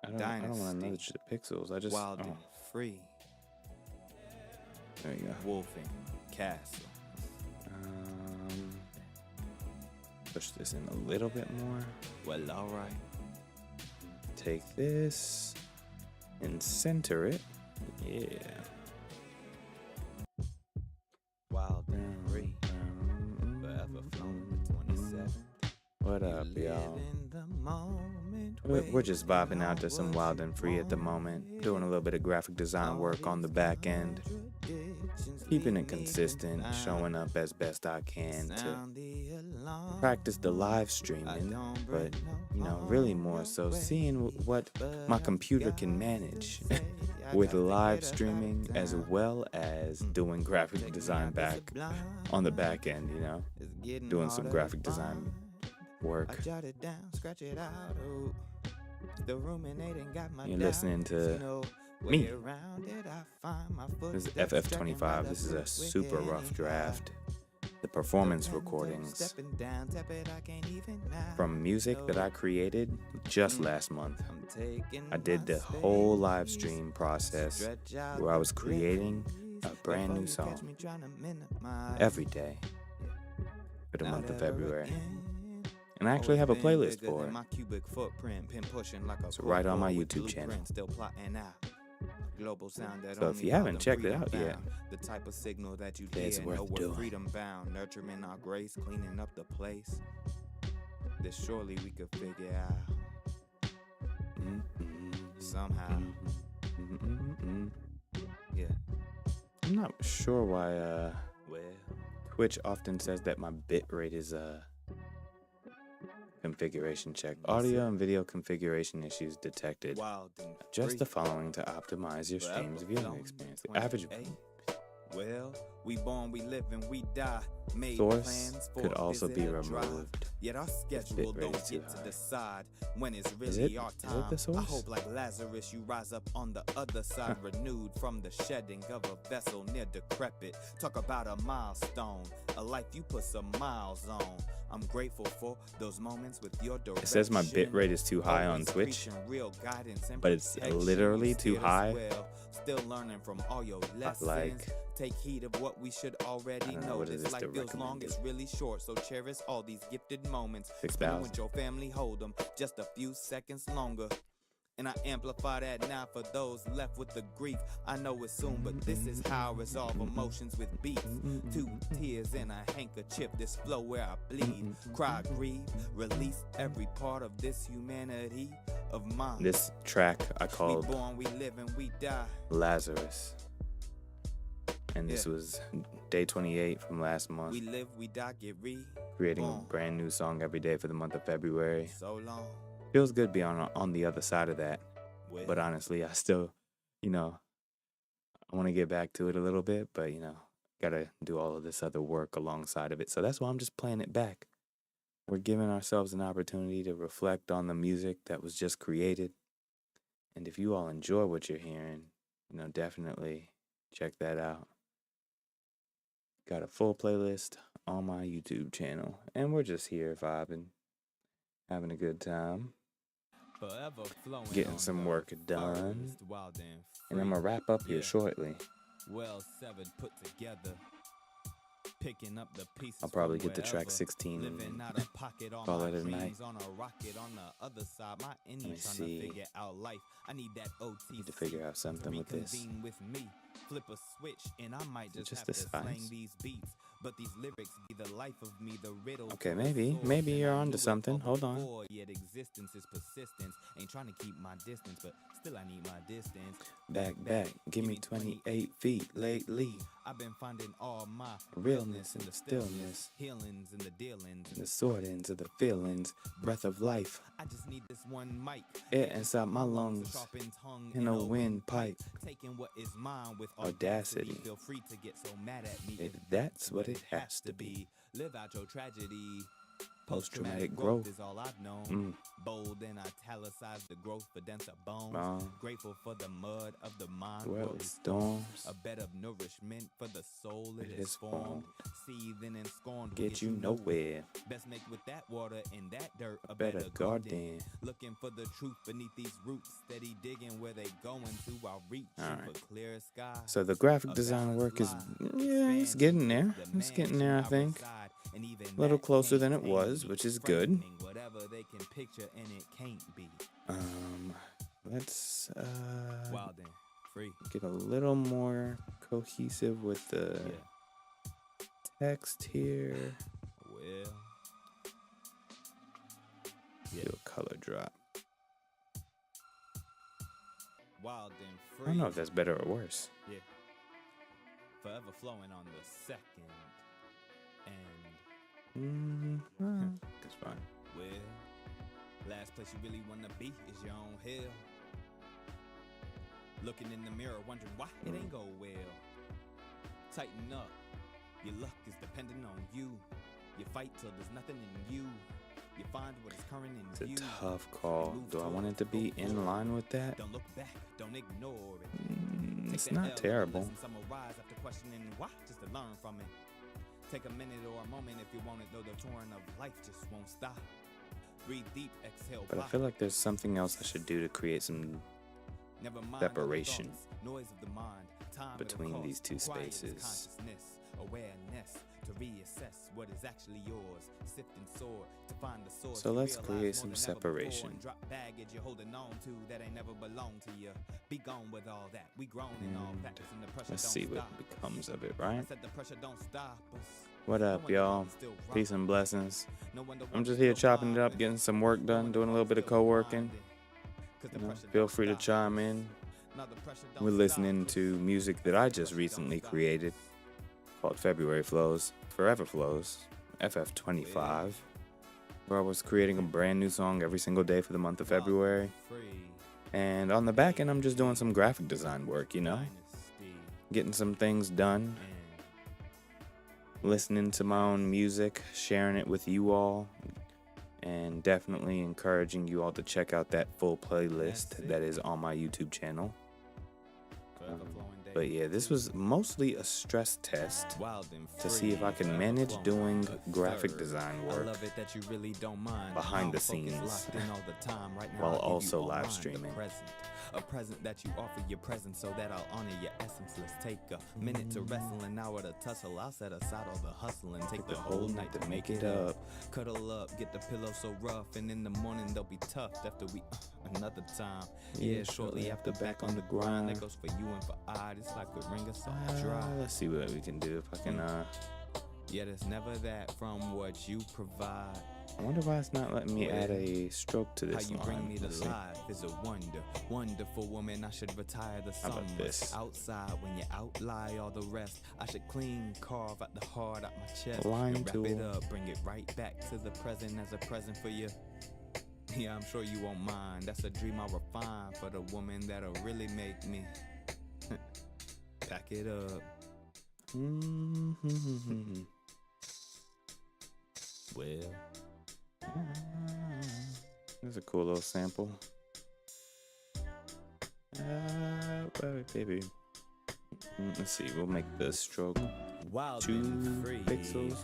I don't want to nudge the pixels. I just Wildenfree. There you go. Wolf and Castro. Push this in a little bit more. Well, alright. Take this and center it. Yeah. Wildenfree. Forever flown the 27th. What up, y'all? In the moment We're just vibing out to some Wildenfree at the moment, doing a little bit of graphic design work on the back end, keeping it consistent, showing up as best I can to practice the live streaming, but, really more so seeing what my computer can manage with live streaming as well as doing graphic design back on the back end, doing some graphic design work. You're listening to me. This is FF25. This is a super rough draft. The performance recordings from music that I created just last month. I did the whole live stream process where I was creating a brand new song every day for the month of February. And I actually have a playlist for it. So right on my YouTube channel. So if you haven't checked it out yet, it's worth doing. Freedom bound, nurturing our grace, cleaning up the place. That surely we could figure out somehow. Yeah. I'm not sure why Twitch often says that my bitrate is configuration check. Audio and video configuration issues detected. Adjust the following to optimize your stream's viewing experience. The average Well, we born, we live, and we die. Made source could also be removed. Yet our schedule don't get to decide when it's really our time. Is it the source? I hope like Lazarus you rise up on the other side, renewed from the shedding of a vessel near decrepit. Talk about a milestone, a life you put some miles on. I'm grateful for those moments with your direction. It says my bitrate is too high on Twitch, but it's literally too high. Still learning from all your lessons. Take heed of what we should already know. This life feels long, it's really short, so cherish all these gifted moments. Spend with your family, hold them just a few seconds longer. And I amplify that now for those left with the grief. I know it's soon, but this is how I resolve emotions with beats. 2 tears and a handkerchief, this flow where I bleed. Cry, grieve, release every part of this humanity of mine. This track I We called born, we live, and we die. Lazarus. And this was day 28 from last month. We live, we die, get Creating a brand new song every day for the month of February. so long. Feels good being on the other side of that. With But honestly, I still, I want to get back to it a little bit, but, gotta do all of this other work alongside of it. So that's why I'm just playing it back. We're giving ourselves an opportunity to reflect on the music that was just created. And if you all enjoy what you're hearing, definitely check that out. Got a full playlist on my YouTube channel. And we're just here vibing, having a good time, forever flowing getting on some the work done. forest, wild and And I'm free. going to wrap up here Yeah. shortly. Well severed, put together. Picking up the pieces I'll probably from get to track wherever. 16 Living and out of pocket, all call my it a night. dreams on a rocket on the other side. My me trying see. to figure out life. I need that OT. Need to figure out something with this. Reconvene with me. Flip a switch and I might just just have this to slang fast? these beats. But these lyrics be the life of me, the riddle. Okay, to the maybe source, you're and I onto knew it something. all Hold on. before, yet existence is persistence. Ain't trying to keep my distance, but still I need my distance. Back, give me 28 feet lately. I've been finding all my Realness in the stillness. healings and the dealings. The sword ends of the feelings. Breath of life. I just need this one mic. Air inside my A lungs. sharpened tongue In a windpipe. Taking what is mine with Audacity. Feel free to get so mad at me If that's what it has to be. Live out your tragedy. Post-traumatic growth. is all I've known. Mm. Bold and italicized the growth for denser bones. Wrong. Grateful for the mud of the mind. Well, grows it storms. a bed of nourishment for the soul it It is is formed. formed. Seething and scorned will Get you nowhere. Best make with that water and that dirt A better garden. Looking for the truth beneath these roots. Steady digging where they going to. I'll reach Alright. for clear sky. So the graphic design work is, it's getting there. It's getting there, I think. A little closer than it was, which is good. Whatever they can picture and it can't be. Let's Wild and free. get a little more cohesive with the text here. Well. Do a color drop. Wild and free. I don't know if that's better or worse. Yeah. Forever flowing on the second. And That's fine. well, last place you really wanna be is your own hell. Looking in the mirror, wondering why it ain't go well. Tighten up. Your luck is dependent on you. You fight till there's nothing in you. You find what is current in It's a view. tough call. Do I want it to be in line with that? Don't look back. Don't ignore it. Take It's the not L, terrible. listen, summarize after questioning why, just to learn from it. Take a minute or a moment if you want it, though the touring of life just won't stop. Breathe deep, exhale. But I feel like there's something else I should do to create some Never mind separation other thoughts, noise of the mind, time between it'll these cost, two quiet is spaces. consciousness, awareness to reassess what is actually yours. Sift and soar to find the source. So You let's realize create more some than ever before separation. and drop baggage you're holding on to that ain't never belonged to you. Be gone with all that. We grown in all And practice and the pressure let's don't see what stop us. becomes of it, I right? said the pressure don't stop us. What No up, wonder y'all? we still rock. Peace and blessings. No wonder I'm we just here still chopping it up, vibing. getting some work No done, wonder doing a little we bit of still co-working. grinding. 'Cause the You know, pressure feel don't free to stop chime us. in. No, the pressure don't We're listening stop to us. music that I just recently created called February Flows, Forever Flows, FF25, where I was creating a brand new song every single day for the month of February. And on the back end, I'm just doing some graphic design work, getting some things done, listening to my own music, sharing it with you all, and definitely encouraging you all to check out that full playlist that is on my YouTube channel. Forever flowing But yeah, this was mostly a stress test to see if I can manage doing graphic design work behind the scenes while also live streaming. A present that you offer your presence so that I'll honor your essence. Let's take a minute to wrestle, an hour to tussle. I'll set aside all the hustle and take the whole night to make it up. Cuddle up, get the pillow so rough, and in the morning they'll be tough after we another time. Yeah, shortly after back on the grind. That goes for you and for I. It's like a ring of salt dry. Let's see what we can do if I can. Yeah, there's never that from what you provide. I wonder why it's not letting me add a stroke to this How you line. bring me to life is a wonder. Wonderful woman, I should retire the How summer. about this? Outside when you outlie all the rest. I should clean, carve out the heart out my chest. Line and wrap tool. it up, bring it right back to the present as a present for you. Yeah, I'm sure you won't mind. That's a dream I'll refine for the woman that'll really make me pack it up. Well, There's a cool little sample. Baby. Let's see, we'll make the stroke wild 2 and free, pixels.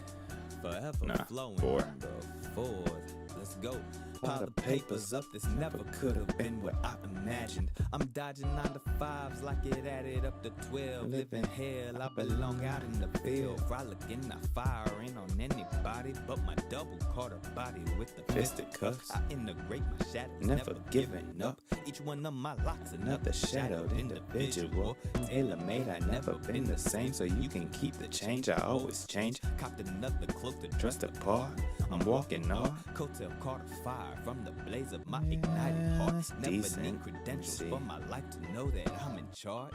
forever flowing 4. on the forward. Let's go. Pile the papers up, this never could have been what I imagined. I'm dodging 9 to 5s like it added up to 12. Living hell, I belong out in the field. Frolicking, not firing on anybody but my double quarter body with the Fisted cuffs. I integrate my shadows, Never never giving giving up. up. Each one of my locks Another shadowed individual. Tailor-made, I never been the same, so you can keep the change. I always change. Copped another cloak to Dressed apart, I'm walking hard. Coattail caught a fire from the blaze of my ignited heart. Never decent. need Let me credentials see. for my life to know that I'm in charge.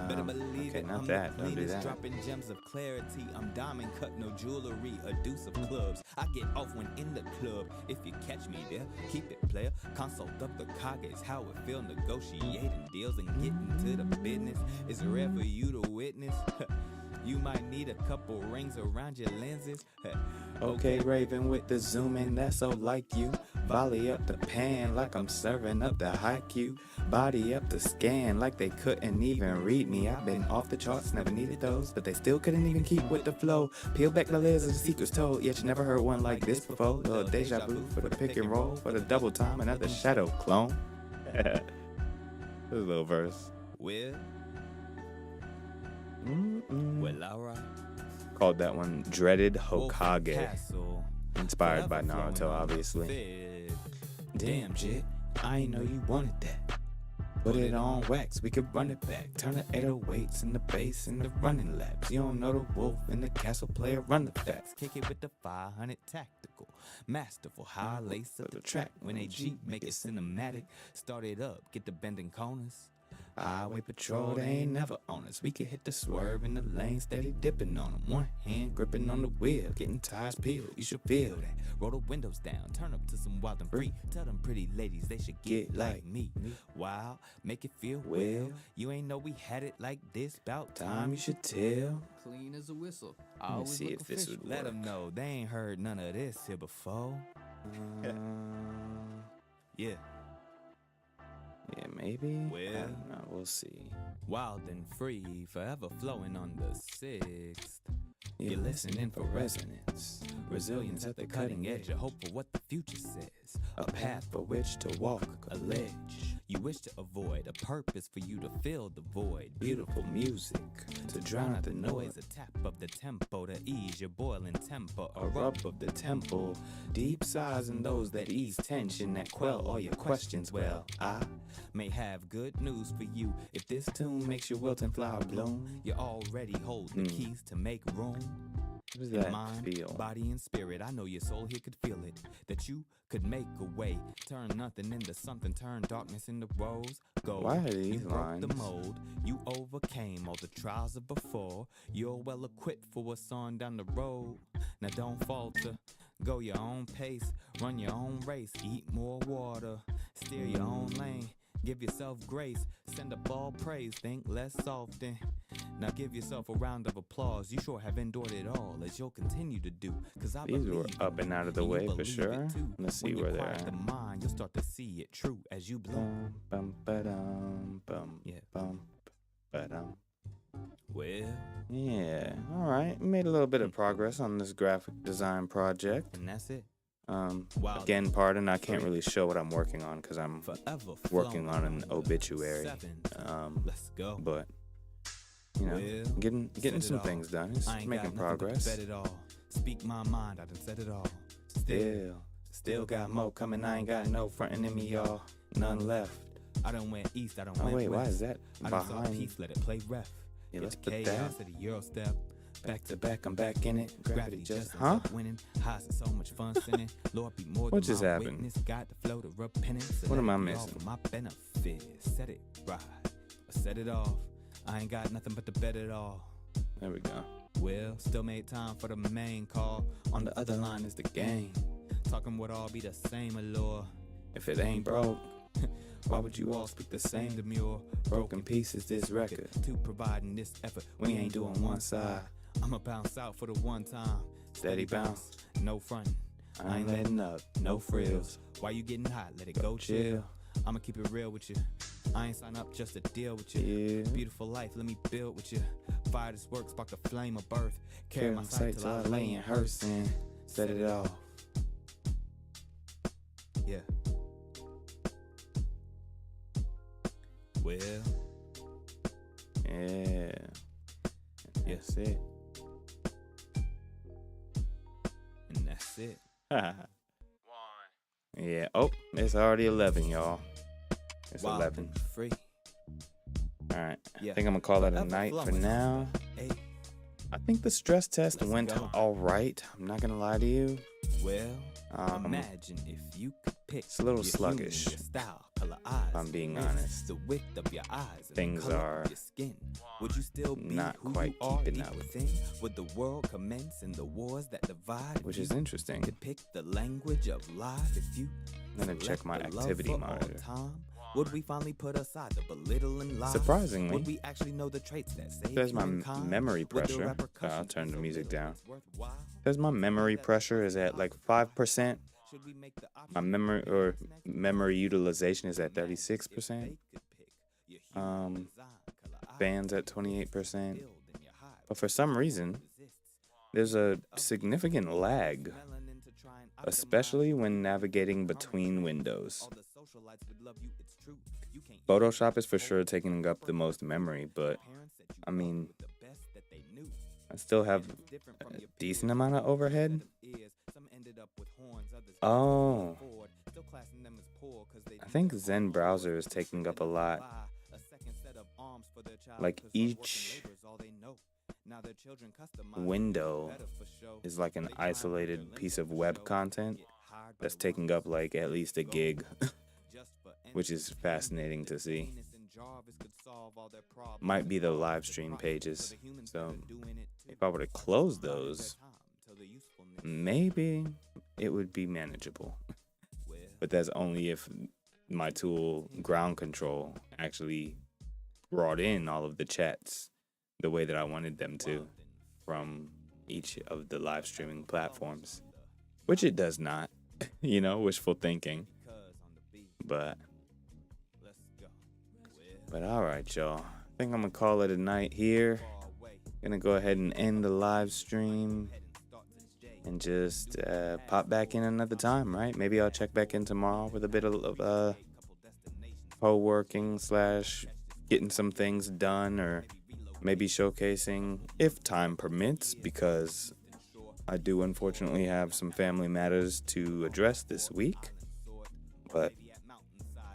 Better believe okay, it, not I'm that. the Don't do cleanest, that. dropping gems of clarity. I'm diamond cut, no jewelry, a deuce of clubs. I get off when in the club. If you catch me there, keep it player. Consult of the Kages, how it feel negotiating deals and getting to the business. Is rare for you to witness. You might need a couple rings around your lenses. Okay, Raven with the zoom in, that's so like you. Volley up the pan like I'm serving up the haiku. Body up the scan like they couldn't even read me. I've been off the charts, never needed those, but they still couldn't even keep with the flow. Peel back the layers of the secrets told, yet you never heard one like this before. Little deja vu for the pick and roll, for the double time, another shadow clone. This little verse. Well, alright. Called that one Dreaded Wolf Hokage. Castle, Inspired by forever Naruto, flowing on obviously. fed. Damn, jit, I ain't know you wanted that. Put it on wax, we could run it back. Turn the 808s in the bass in the running laps. You don't know the wolf in the castle player, run the facts. Kick it with the 500 tactical. Masterful, high lace up the track. When a Jeep make it cinematic. Start it up, get the bending corners. Highway patrol, they ain't never on us. We can hit the swerve in the lane, steady dipping on them. One hand gripping on the wheel, getting tires peeled. You should feel that. Roll the windows down, turn up to some Wildenfree. Tell them pretty ladies they should get like me. Wow, make it feel well. You ain't know we had it like this. About time you should tell. Clean as a whistle. Let me Always see look if this official. would Let work. them know they ain't heard none of this here before. Yeah. Yeah, maybe. Well. I don't know. We'll see. Wild and free, forever flowing on the 6th. You're listening for resonance. Resilience at the cutting edge. A hope for what the future says. A path for which to walk. A ledge you wish to avoid. A purpose for you to fill the void. Beautiful music to drown out the noise. A tap of the tempo to ease your boiling temper. A rub of the temple. Deep sighs in those that ease tension, that quell all your questions. Well, I may have good news for you. If this tune makes your wilting flower bloom. you already hold the keys to make room. What does In that mind, feel? body, and spirit. I know your soul here could feel it. That you could make a way. Turn nothing into something. Turn darkness into rose gold. Why are these you broke the lines? mold. You overcame all the trials of before. You're well equipped for what's on down the road. Now don't falter. Go your own pace. Run your own race. Eat more water. Steer your own lane. Give yourself grace. Send up all praise. Think less often. Now give yourself a round of applause. You sure have endured it all, as you'll continue to do. Cause I These were believe up and out of the you way for believe sure. it too. Let's see When you where they're quiet at. the mind, you'll start to see it true as you bloom. Bum, bum, ba-dum, bum, Yeah. bum, ba-dum, Well, Yeah, all right. Made a little bit of progress on this graphic design project. and that's it. Again, pardon, I can't really show what I'm working on because I'm Forever working on an flowing obituary. Let's go. But you know, Well, getting said some it all. things done. It's I ain't making got nothing but progress. bet it all. Speak my mind, I done said it all. Still got more coming. I ain't got no frontin' in me, y'all. None left. I done went east, I done Oh went wait, west. why is that I done saw behind? peace, let it play ref. Yeah, Get let's the put chaos that to the Euro step. back to back. I'm back in it. Gravity just, ends up huh? winning. Highs and so much fun sinning. Lord be more What than just my happened? witness. Got the flow to repentance. So What let am I it be all missing? for my benefit. Set it right. I set it off. I ain't got nothing but to bet it all. There we go. Well, still made time for the main call. On the other line is the game. Talking would all be the same allure. If it ain't broke, Why would you all speak the same demure? broken pieces this record. To providing this effort. We ain't doing one side. I'ma bounce out for the one time. Steady bounce. No frontin'. I ain't letting up. No frills. Why you getting hot? Let it go chill. I'ma keep it real with you. I ain't sign up just to deal with you. Yeah. Beautiful life, let me build with you. Fire this work, spark the flame of birth. Carry my sight sight till I lay in hearse and set it off. Yeah. Well, Yeah. That's it. and that's it. Yeah. Oh, it's already 11, y'all. It's 11. Free. All right. Yeah. I think I'm gonna call it a Forever night for flowing. now. Hey, I think the stress test Let's went go. all right. I'm not gonna lie to you. well, Um, imagine if you could pick it's a little your sluggish, humor, your style, color eyes, if I'm being wrist, honest. the width of your eyes, and Things the color are of your skin. Would you still be not who quite you are keeping deep up. within? Would the world commence in the wars that divide? which If is you interesting. could pick the language of life, if you I'm gonna check select my the love activity for all monitor. time, would we finally put aside the belittling lies? Surprisingly, Would we actually know the traits that save there's my humankind? memory Would the pressure. repercussions I'll be turn the so music little down. it's worthwhile? There's my memory pressure is at like 5%. Should we make the My option memory of or next next? memory utilization is at Imagine if 36%. they could pick your human Um, design, color eyes, Fans at build 28%. in your hive. But for some reason, there's a significant lag, Melanin to try and especially optimize when navigating between windows. all the socialites would love you, it's true. You can't Photoshop is for sure taking up the most memory, but parents that you I loved mean, with the best that they knew. I still have It's different from a your decent peers. amount of overhead. Instead of ears, some ended up with horns, others Oh, afford. Still classing them as poor 'cause they I do think their Zen own browser work. is taking up a They lot. buy a second set of arms for their child Like 'cause hard work and each labor is all they know. Now their children customize window better for show. is like an They try and put their isolated piece of limits web to show. content Get hired by that's the taking ones up like at least a go gig, just for which is entertainment. fascinating to If see. Venus and Jarvis could solve all their problems, Might be the all live the stream profit pages. for the humans So that are doing it too. if I were to Start close dividing their those, time till the usefulness maybe it would be manageable. will. But that's only if my tool ground control actually brought in all of the chats the way that I wanted them to from each of the live streaming platforms, which it does not. You know, wishful thinking. Because on the beat, But let's go. but all right, y'all. I think I'm gonna call it a night here. Far away, Gonna go ahead and end the live stream head and start to the J. and just pop back in another time, right? Maybe I'll check back in tomorrow with a bit of Couple destinations, co-working / getting some things done, or maybe showcasing if time permits, because I do unfortunately have some family matters to address this week. But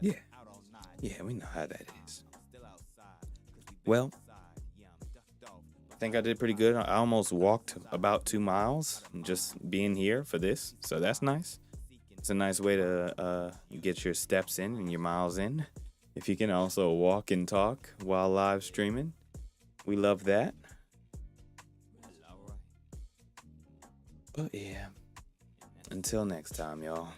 yeah, we know how that is. Well, I think I did pretty good. I almost walked about 2 miles just being here for this, so that's nice. It's a nice way to get your steps in and your miles in. If you can also walk and talk while live streaming, we love that. But yeah, until next time, y'all.